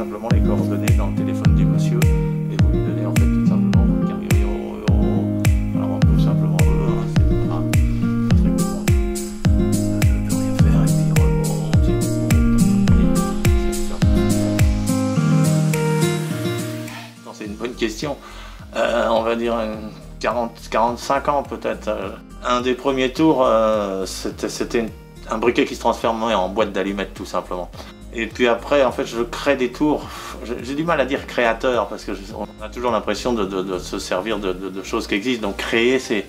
simplement les coordonnées dans le téléphone du monsieur et vous lui donnez en fait tout simplement votre carrière. Alors tout simplement c'est pas très courant de rien faire et puis remonte c'est une bonne question. On va dire 45 ans peut-être. Un des premiers tours, c'était un briquet qui se transformait en boîte d'allumettes tout simplement. Et puis après, en fait, je crée des tours. J'ai du mal à dire créateur parce que on a toujours l'impression de se servir de choses qui existent. Donc créer, c'est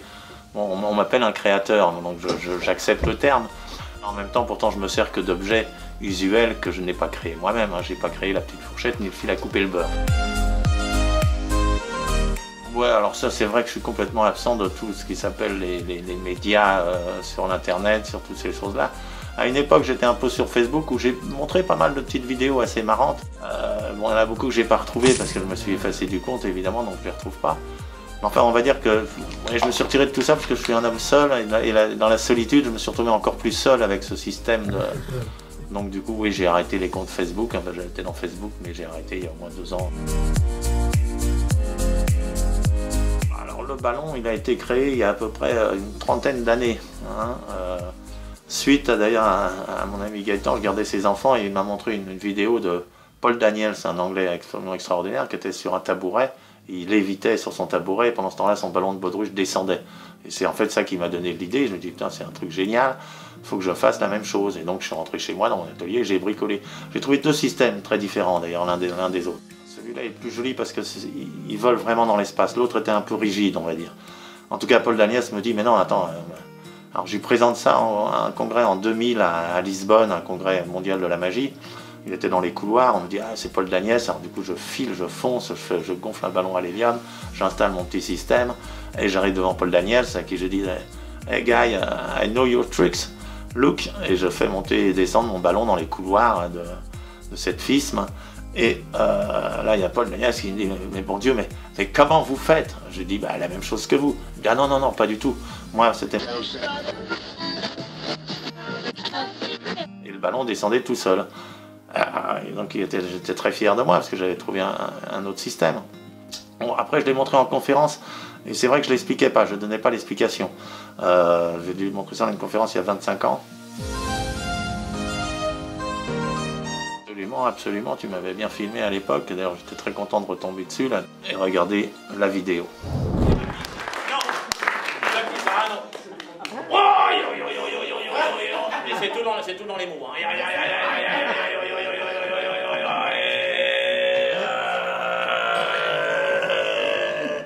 bon, on m'appelle un créateur, donc j'accepte le terme. En même temps, pourtant, je me sers que d'objets usuels que je n'ai pas créés moi-même. J'ai pas créé la petite fourchette ni le fil à couper le beurre. Ouais, alors ça c'est vrai que je suis complètement absent de tout ce qui s'appelle les médias sur l'internet, sur toutes ces choses-là. À une époque j'étais un peu sur Facebook où j'ai montré pas mal de petites vidéos assez marrantes. Bon, il y en a beaucoup que j'ai pas retrouvées parce que je me suis effacé du compte évidemment, donc je les retrouve pas. Mais enfin on va dire que je me suis retiré de tout ça parce que je suis un homme seul et dans la solitude je me suis retrouvé encore plus seul avec ce système de... Donc du coup oui j'ai arrêté les comptes Facebook, enfin, j'étais dans Facebook mais j'ai arrêté il y a au moins 2 ans. Le ballon, il a été créé il y a à peu près une trentaine d'années. Suite d'ailleurs à mon ami Gaëtan, je gardais ses enfants et il m'a montré une vidéo de Paul Daniels, un Anglais absolument extraordinaire, qui était sur un tabouret. Il lévitait sur son tabouret et pendant ce temps-là, son ballon de baudruche descendait. Et c'est en fait ça qui m'a donné l'idée. Je me dis, putain, c'est un truc génial, il faut que je fasse la même chose. Et donc je suis rentré chez moi dans mon atelier et j'ai bricolé. J'ai trouvé 2 systèmes très différents d'ailleurs, l'un des autres. Celui-là est plus joli parce qu'il vole vraiment dans l'espace. L'autre était un peu rigide, on va dire. En tout cas, Paul Daniels me dit, mais non, attends. Alors, je lui présente ça à un congrès en 2000 à Lisbonne, un congrès mondial de la magie. Il était dans les couloirs, on me dit, ah, c'est Paul Daniels. Alors, du coup, je file, je fonce, je gonfle un ballon à l'hélium, j'installe mon petit système et j'arrive devant Paul Daniels à qui je dis, hey guy, I know your tricks, look. Et je fais monter et descendre mon ballon dans les couloirs de cette FISM. Et là, il y a Paul Daniels qui me dit, mais bon Dieu, mais comment vous faites? Je dis, bah, la même chose que vous. Il dit, ah non, non, non, pas du tout. Moi, c'était... Et le ballon descendait tout seul. Et donc, j'étais très fier de moi parce que j'avais trouvé un autre système. Bon, après, je l'ai montré en conférence. Et c'est vrai que je ne l'expliquais pas, je ne donnais pas l'explication. J'ai dû montrer ça dans une conférence il y a 25 ans. Absolument, tu m'avais bien filmé à l'époque, d'ailleurs j'étais très content de retomber dessus là, et regarder la vidéo. Non, c'est tout dans les mots.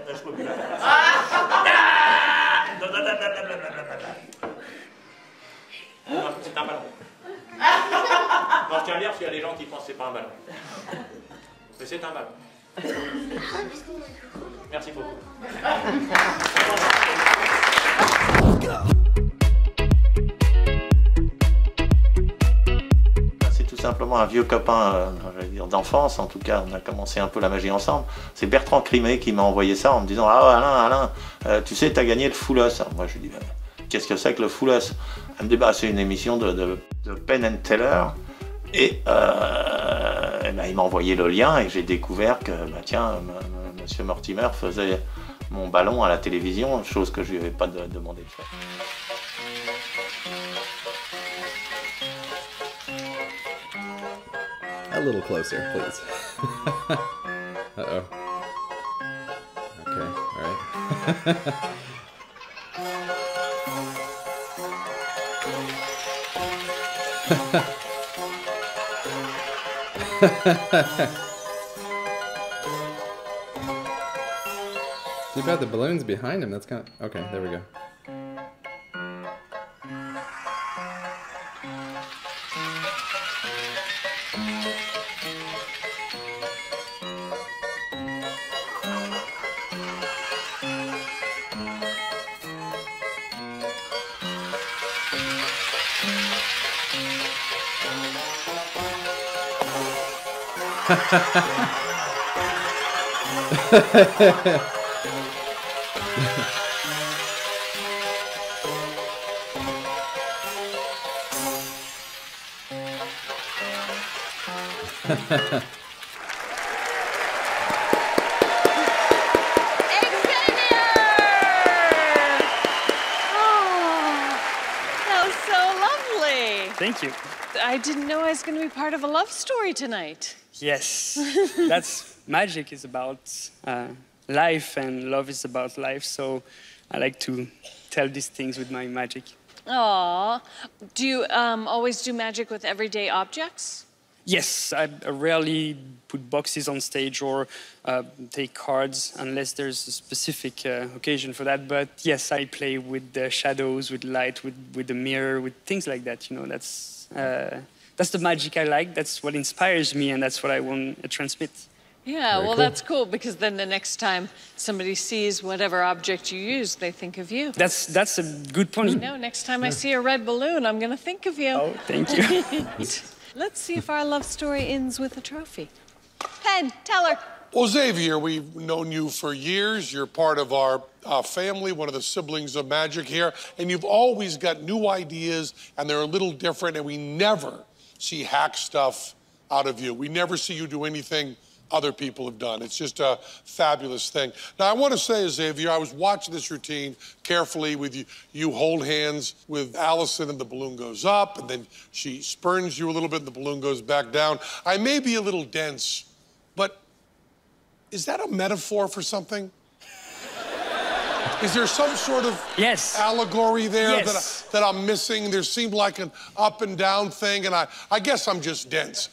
Je peux plus la faire. C'est un ballon. Non, je tiens à dire parce qu'il y a des gens qui pensent que c'est pas un ballon. Mais c'est un ballon. Merci beaucoup. C'est tout simplement un vieux copain d'enfance, en tout cas on a commencé un peu la magie ensemble. C'est Bertrand Crimet qui m'a envoyé ça en me disant, ah Alain, tu sais, tu as gagné le Foulos. Moi je lui dis, qu'est-ce que c'est que le Foulos? Elle me dit, bah, c'est une émission de Penn & Teller. Et ben, il m'a envoyé le lien et j'ai découvert que bah, tiens, monsieur Mortimer faisait mon ballon à la télévision, chose que je lui avais pas demandé de faire. A little closer, please. Uh-oh. Okay, all right. Too bad the balloon's behind him. That's kind of... Okay, there we go. Thank you. I didn't know I was going to be part of a love story tonight. Yes, that's magic is about life, and love is about life. So I like to tell these things with my magic. Aw. Do you always do magic with everyday objects? Yes, I rarely put boxes on stage or take cards unless there's a specific occasion for that. But yes, I play with the shadows, with light, with the mirror, with things like that. You know, that's the magic I like. That's what inspires me, and that's what I want to transmit. Yeah, Very well, cool. that's cool, because then the next time somebody sees whatever object you use, they think of you. That's a good point. No, next time I see a red balloon, I'm going to think of you. Oh, thank you. Let's see if our love story ends with a trophy. Pen, tell her. Well, Xavier, we've known you for years. You're part of our family, one of the siblings of magic here. And you've always got new ideas, and they're a little different, and we never see hack stuff out of you. We never see you do anything other people have done. It's just a fabulous thing. Now, I want to say, Xavier, I was watching this routine carefully with you. You hold hands with Allison and the balloon goes up, and then she spurns you a little bit and the balloon goes back down. I may be a little dense, but is that a metaphor for something? Is there some sort of Yes. allegory there Yes. that I'm missing? There seemed like an up and down thing, and I guess I'm just dense.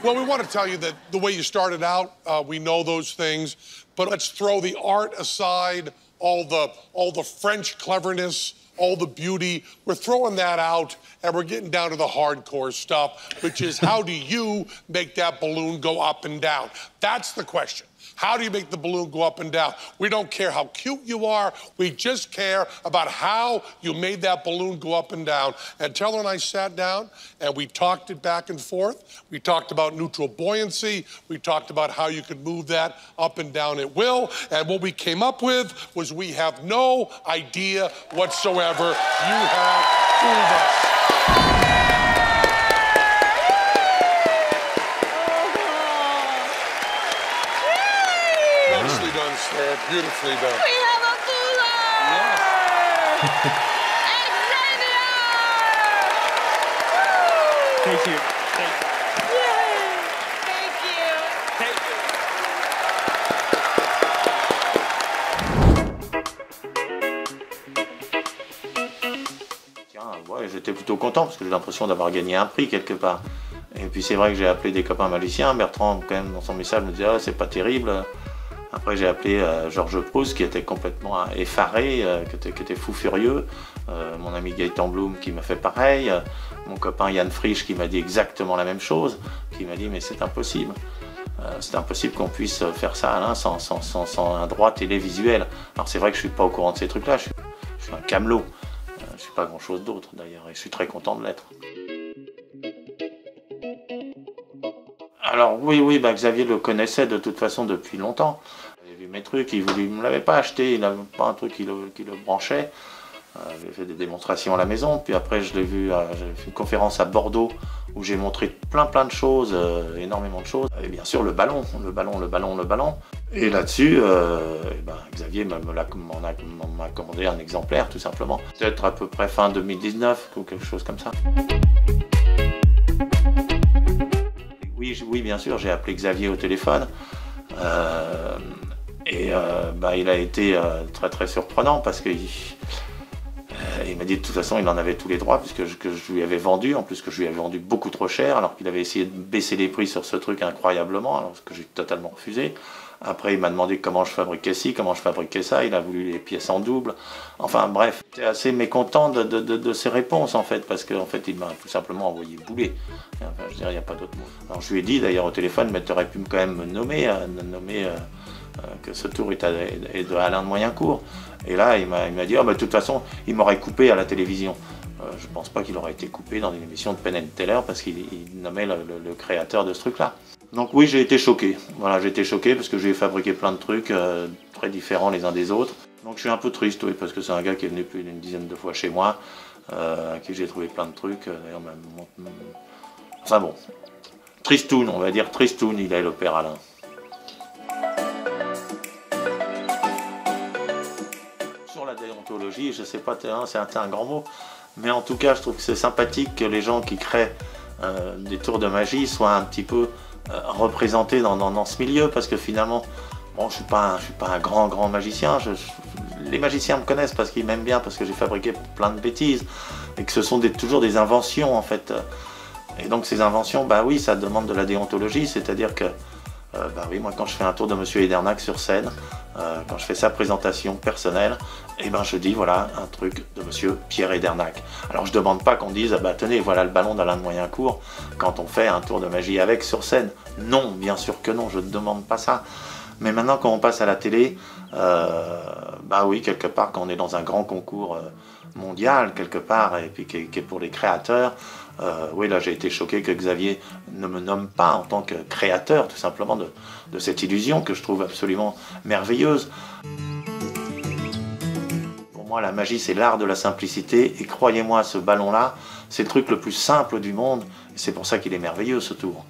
Well, we want to tell you that the way you started out, we know those things, but let's throw the art aside, all the French cleverness, all the beauty. We're throwing that out, and we're getting down to the hardcore stuff, which is how do you make that balloon go up and down? That's the question. How do you make the balloon go up and down? We don't care how cute you are. We just care about how you made that balloon go up and down. And Teller and I sat down and we talked it back and forth. We talked about neutral buoyancy. We talked about how you could move that up and down at will. And what we came up with was we have no idea whatsoever. You have fooled us. Nicely done, sir. Beautifully done. We have a fooler! Thank you. Thank you. Yay! Thank you. Thank you. Tiens, ouais, j'étais plutôt content parce que j'ai l'impression d'avoir gagné un prix quelque part. Et puis c'est vrai que j'ai appelé des copains magiciens. Bertrand, quand même, dans son message, me disait ah, c'est pas terrible. Après, j'ai appelé Georges Proust qui était complètement effaré, qui était fou furieux. Mon ami Gaëtan Blum qui m'a fait pareil. Mon copain Yann Frisch qui m'a dit exactement la même chose, qui m'a dit mais c'est impossible. C'est impossible qu'on puisse faire ça Alain, sans un droit télévisuel. Alors c'est vrai que je suis pas au courant de ces trucs-là, je suis un camelot. Je suis pas grand-chose d'autre d'ailleurs et je suis très content de l'être. Alors oui, bah, Xavier le connaissait de toute façon depuis longtemps. Il avait vu mes trucs, il ne me l'avait pas acheté, il n'avait pas un truc qui le branchait. J'ai fait des démonstrations à la maison, puis après je l'ai vu, j'ai fait une conférence à Bordeaux où j'ai montré plein de choses, énormément de choses. Et bien sûr le ballon. Et là-dessus, Xavier m'en a commandé un exemplaire tout simplement. Peut-être à peu près fin 2019 ou quelque chose comme ça. Oui, bien sûr, j'ai appelé Xavier au téléphone. Il a été très surprenant parce qu'il m'a dit de toute façon il en avait tous les droits puisque je lui avais vendu, en plus que je lui avais vendu beaucoup trop cher alors qu'il avait essayé de baisser les prix sur ce truc incroyablement, alors que j'ai totalement refusé. Après il m'a demandé comment je fabriquais ci, comment je fabriquais ça, il a voulu les pièces en double. Enfin bref, j'étais assez mécontent de ses réponses en fait, parce qu'en fait il m'a tout simplement envoyé bouler. Enfin, je dirais il n'y a pas d'autre mot. Alors je lui ai dit d'ailleurs au téléphone, mais tu aurais pu quand même me nommer que ce tour est de Alain de Moyencourt. Et là, il m'a dit, de toute façon, il m'aurait coupé à la télévision. Je ne pense pas qu'il aurait été coupé dans une émission de Penn & Teller parce qu'il nommait le créateur de ce truc-là. Donc oui, j'ai été choqué. Voilà, j'ai été choqué parce que j'ai fabriqué plein de trucs très différents les uns des autres. Donc je suis un peu triste, oui, parce que c'est un gars qui est venu plus d'une dizaine de fois chez moi, à qui j'ai trouvé plein de trucs. D'ailleurs, enfin bon, tristoun, on va dire tristoun, il est le père Alain. Sur la déontologie, je sais pas, c'est un grand mot. Mais en tout cas, je trouve que c'est sympathique que les gens qui créent des tours de magie soient un petit peu représentés dans ce milieu, parce que finalement, bon, je suis pas un grand magicien. Les magiciens me connaissent parce qu'ils m'aiment bien, parce que j'ai fabriqué plein de bêtises, et que ce sont toujours des inventions en fait. Et donc ces inventions, bah oui, ça demande de la déontologie, c'est-à-dire que, bah oui, moi quand je fais un tour de Monsieur Edernac sur scène, quand je fais sa présentation personnelle, et ben je dis voilà un truc de Monsieur Pierre Edernac. Alors je demande pas qu'on dise bah tenez voilà le ballon d'Alain de Moyencourt quand on fait un tour de magie avec sur scène. Non, bien sûr que non, je ne demande pas ça. Mais maintenant quand on passe à la télé, bah oui, quelque part quand on est dans un grand concours mondial quelque part, et puis qui est pour les créateurs, oui là j'ai été choqué que Xavier ne me nomme pas en tant que créateur tout simplement de cette illusion que je trouve absolument merveilleuse. Pour moi la magie c'est l'art de la simplicité, et croyez-moi ce ballon là c'est le truc le plus simple du monde, et c'est pour ça qu'il est merveilleux ce tour.